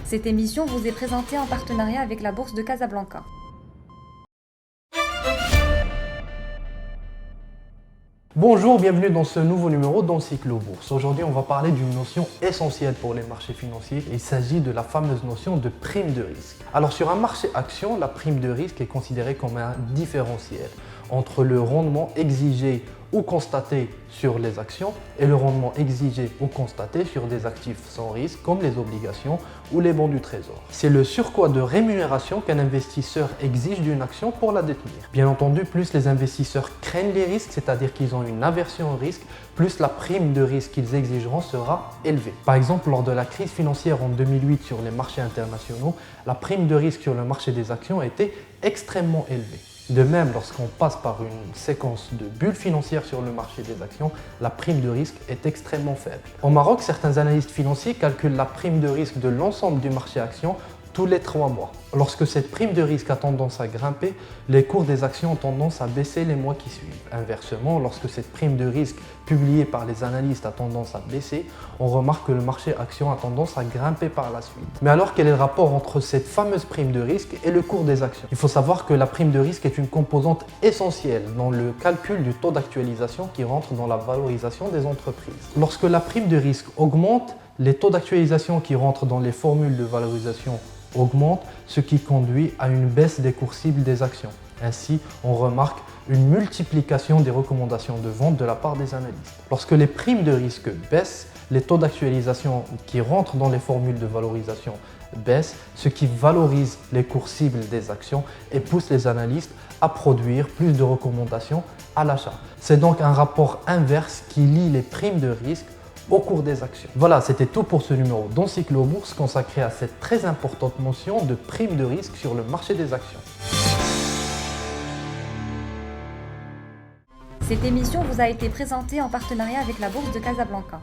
Cette émission vous est présentée en partenariat avec la Bourse de Casablanca. Bonjour, bienvenue dans ce nouveau numéro d'Encyclo Bourse. Aujourd'hui, on va parler d'une notion essentielle pour les marchés financiers. Il s'agit de la fameuse notion de prime de risque. Alors sur un marché action, la prime de risque est considérée comme un différentiel entre le rendement exigé ou constaté sur les actions et le rendement exigé ou constaté sur des actifs sans risque comme les obligations ou les bons du trésor. C'est le surcroît de rémunération qu'un investisseur exige d'une action pour la détenir. Bien entendu, plus les investisseurs craignent les risques, c'est-à-dire qu'ils ont une aversion au risque, plus la prime de risque qu'ils exigeront sera élevée. Par exemple, lors de la crise financière en 2008 sur les marchés internationaux, la prime de risque sur le marché des actions était extrêmement élevée. De même, lorsqu'on passe par une séquence de bulles financières sur le marché des actions, la prime de risque est extrêmement faible. Au Maroc, certains analystes financiers calculent la prime de risque de l'ensemble du marché actions tous les 3 mois. Lorsque cette prime de risque a tendance à grimper, les cours des actions ont tendance à baisser les mois qui suivent. Inversement, lorsque cette prime de risque publiée par les analystes a tendance à baisser, on remarque que le marché action a tendance à grimper par la suite. Mais alors, quel est le rapport entre cette fameuse prime de risque et le cours des actions? Il faut savoir que la prime de risque est une composante essentielle dans le calcul du taux d'actualisation qui rentre dans la valorisation des entreprises. Lorsque la prime de risque augmente, les taux d'actualisation qui rentrent dans les formules de valorisation augmente, ce qui conduit à une baisse des cours cibles des actions. Ainsi, on remarque une multiplication des recommandations de vente de la part des analystes. Lorsque les primes de risque baissent, les taux d'actualisation qui rentrent dans les formules de valorisation baissent, ce qui valorise les cours cibles des actions et pousse les analystes à produire plus de recommandations à l'achat. C'est donc un rapport inverse qui lie les primes de risque au cours des actions. Voilà, c'était tout pour ce numéro d'Encyclo Bourse consacré à cette très importante notion de prime de risque sur le marché des actions. Cette émission vous a été présentée en partenariat avec la Bourse de Casablanca.